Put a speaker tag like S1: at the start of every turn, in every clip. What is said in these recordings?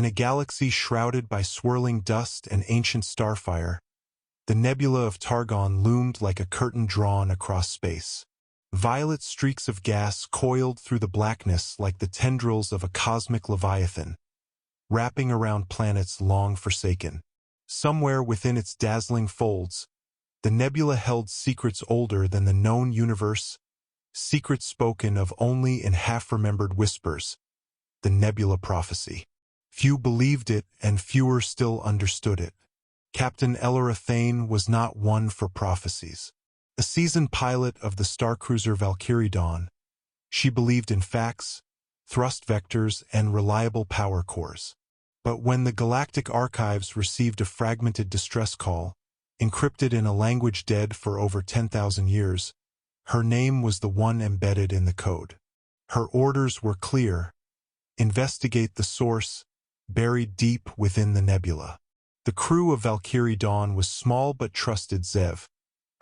S1: In a galaxy shrouded by swirling dust and ancient starfire, the nebula of Targan loomed like a curtain drawn across space. Violet streaks of gas coiled through the blackness like the tendrils of a cosmic leviathan, wrapping around planets long forsaken. Somewhere within its dazzling folds, the nebula held secrets older than the known universe, secrets spoken of only in half-remembered whispers, the Nebula Prophecy. Few believed it, and fewer still understood it. Captain Elyra Thane was not one for prophecies. A seasoned pilot of the starcruiser Valkyrie Dawn, she believed in facts, thrust vectors, and reliable power cores. But when the Galactic archives received a fragmented distress call, encrypted in a language dead for over 10,000 years, her name was the one embedded in the code. Her orders were clear: investigate the source, buried deep within the nebula. The crew of Valkyrie Dawn was small but trusted Zev,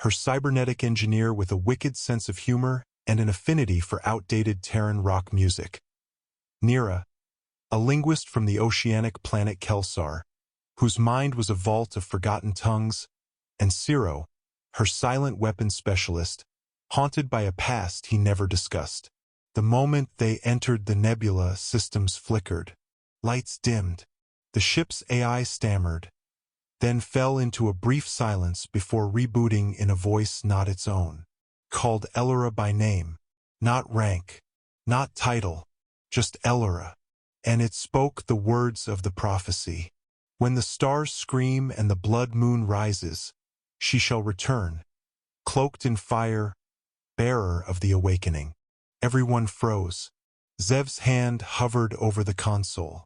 S1: her cybernetic engineer with a wicked sense of humor and an affinity for outdated Terran rock music. Nira, a linguist from the oceanic planet Kelsar, whose mind was a vault of forgotten tongues, and Ciro, her silent weapons specialist, haunted by a past he never discussed. The moment they entered the nebula, systems flickered. Lights dimmed. The ship's AI stammered, then fell into a brief silence before rebooting in a voice not its own. Called Elyra by name. Not rank. Not title. Just Elyra. And it spoke the words of the prophecy. When the stars scream and the blood moon rises, she shall return, cloaked in fire, bearer of the awakening. Everyone froze. Zev's hand hovered over the console.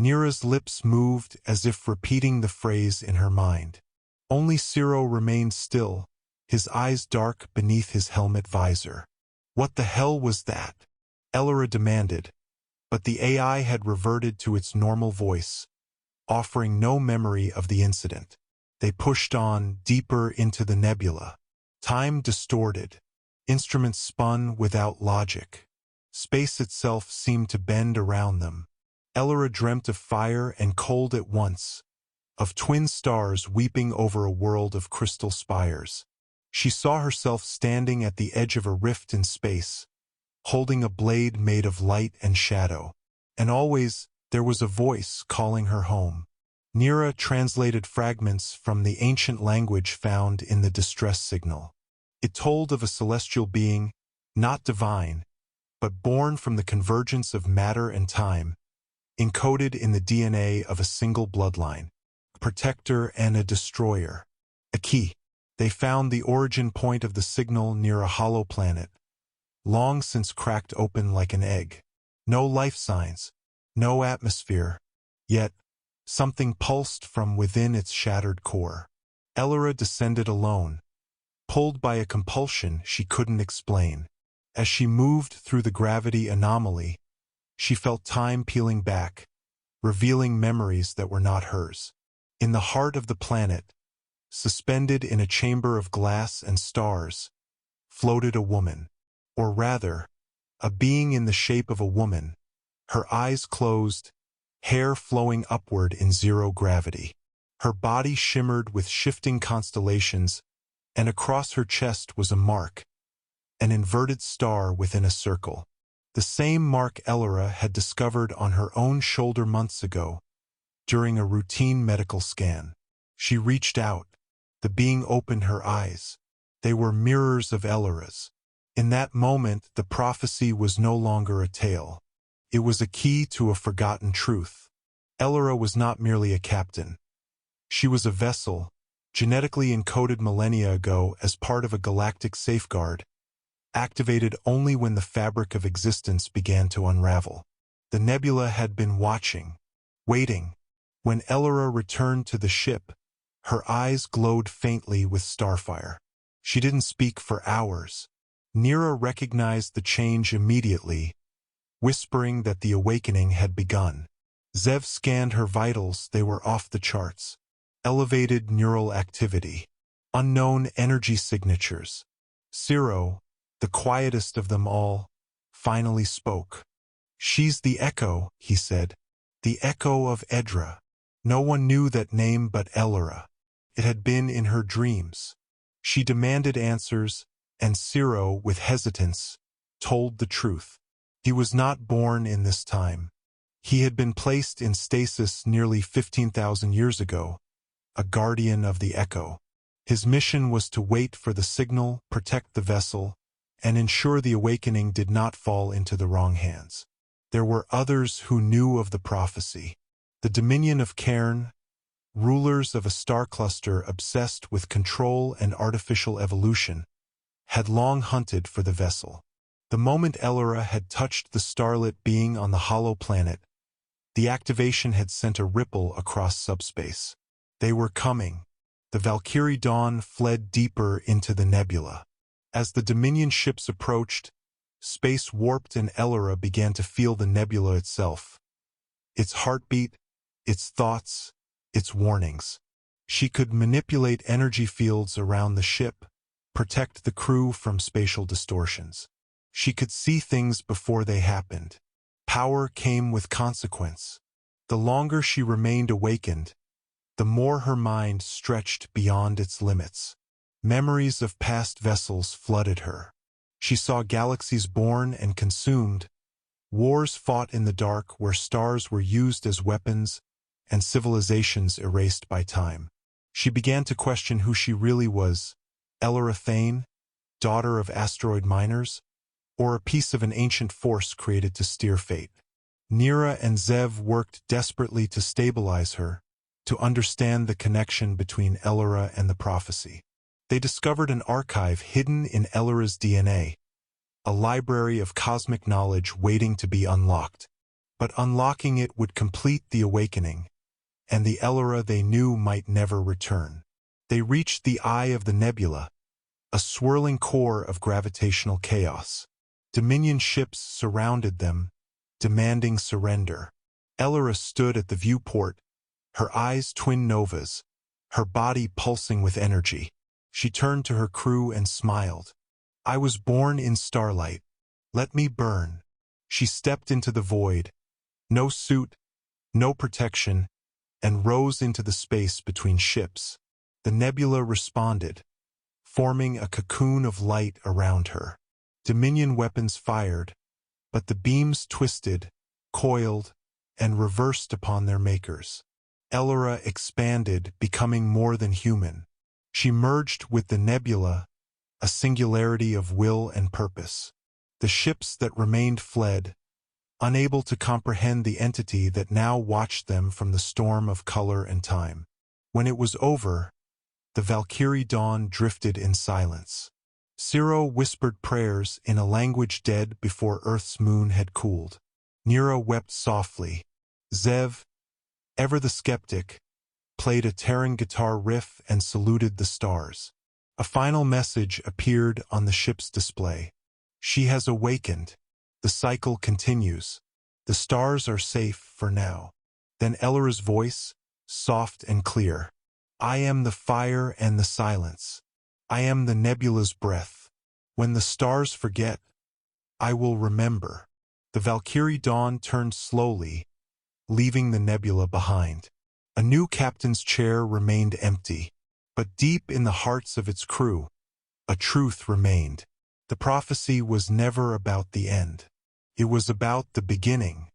S1: Nira's lips moved as if repeating the phrase in her mind. Only Ciro remained still, his eyes dark beneath his helmet visor. What the hell was that? Elyra demanded, but the AI had reverted to its normal voice, offering no memory of the incident. They pushed on, deeper into the nebula. Time distorted. Instruments spun without logic. Space itself seemed to bend around them. Elyra dreamt of fire and cold at once, of twin stars weeping over a world of crystal spires. She saw herself standing at the edge of a rift in space, holding a blade made of light and shadow. And always, there was a voice calling her home. Nira translated fragments from the ancient language found in the distress signal. It told of a celestial being, not divine, but born from the convergence of matter and time, encoded in the DNA of a single bloodline, a protector and a destroyer. A key. They found the origin point of the signal near a hollow planet, long since cracked open like an egg. No life signs, no atmosphere, yet something pulsed from within its shattered core. Elyra descended alone, pulled by a compulsion she couldn't explain. As she moved through the gravity anomaly, she felt time peeling back, revealing memories that were not hers. In the heart of the planet, suspended in a chamber of glass and stars, floated a woman, or rather, a being in the shape of a woman, her eyes closed, hair flowing upward in zero gravity. Her body shimmered with shifting constellations, and across her chest was a mark, an inverted star within a circle. The same mark Elyra had discovered on her own shoulder months ago, during a routine medical scan. She reached out. The being opened her eyes. They were mirrors of Elyra's. In that moment, the prophecy was no longer a tale. It was a key to a forgotten truth. Elyra was not merely a captain. She was a vessel, genetically encoded millennia ago as part of a galactic safeguard, activated only when the fabric of existence began to unravel. The nebula had been watching, waiting. When Elyra returned to the ship, her eyes glowed faintly with starfire. She didn't speak for hours. Nira recognized the change immediately, whispering that the awakening had begun. Zev scanned her vitals. They were off the charts. Elevated neural activity. Unknown energy signatures. Ciro, the quietest of them all, finally spoke. "She's the echo," he said. The Echo of Edra. No one knew that name but Elyra. It had been in her dreams. She demanded answers, and Ciro, with hesitance, told the truth. He was not born in this time. He had been placed in stasis nearly 15,000 years ago, a guardian of the Echo. His mission was to wait for the signal, protect the vessel, and ensure the awakening did not fall into the wrong hands. There were others who knew of the prophecy. The Dominion of Cairn, rulers of a star cluster obsessed with control and artificial evolution, had long hunted for the vessel. The moment Elyra had touched the starlit being on the hollow planet, the activation had sent a ripple across subspace. They were coming. The Valkyrie Dawn fled deeper into the nebula. As the Dominion ships approached, space warped and Elyra began to feel the nebula itself. Its heartbeat, its thoughts, its warnings. She could manipulate energy fields around the ship, protect the crew from spatial distortions. She could see things before they happened. Power came with consequence. The longer she remained awakened, the more her mind stretched beyond its limits. Memories of past vessels flooded her. She saw galaxies born and consumed, wars fought in the dark where stars were used as weapons, and civilizations erased by time. She began to question who she really was, Elyra Thane, daughter of asteroid miners, or a piece of an ancient force created to steer fate. Nira and Zev worked desperately to stabilize her, to understand the connection between Elyra and the prophecy. They discovered an archive hidden in Elyra's DNA, a library of cosmic knowledge waiting to be unlocked. But unlocking it would complete the awakening, and the Elyra they knew might never return. They reached the eye of the nebula, a swirling core of gravitational chaos. Dominion ships surrounded them, demanding surrender. Elyra stood at the viewport, her eyes twin novas, her body pulsing with energy. She turned to her crew and smiled. "I was born in starlight. Let me burn." She stepped into the void, no suit, no protection, and rose into the space between ships. The nebula responded, forming a cocoon of light around her. Dominion weapons fired, but the beams twisted, coiled, and reversed upon their makers. Elyra expanded, becoming more than human. She merged with the nebula, a singularity of will and purpose. The ships that remained fled, unable to comprehend the entity that now watched them from the storm of color and time. When it was over, the Valkyrie Dawn drifted in silence. Ciro whispered prayers in a language dead before Earth's moon had cooled. Nira wept softly. Zev, ever the skeptic, played a Terran guitar riff and saluted the stars. A final message appeared on the ship's display. "She has awakened. The cycle continues. The stars are safe for now." Then Elyra's voice, soft and clear. "I am the fire and the silence. I am the nebula's breath. When the stars forget, I will remember." The Valkyrie Dawn turned slowly, leaving the nebula behind. A new captain's chair remained empty, but deep in the hearts of its crew, a truth remained. The prophecy was never about the end. It was about the beginning.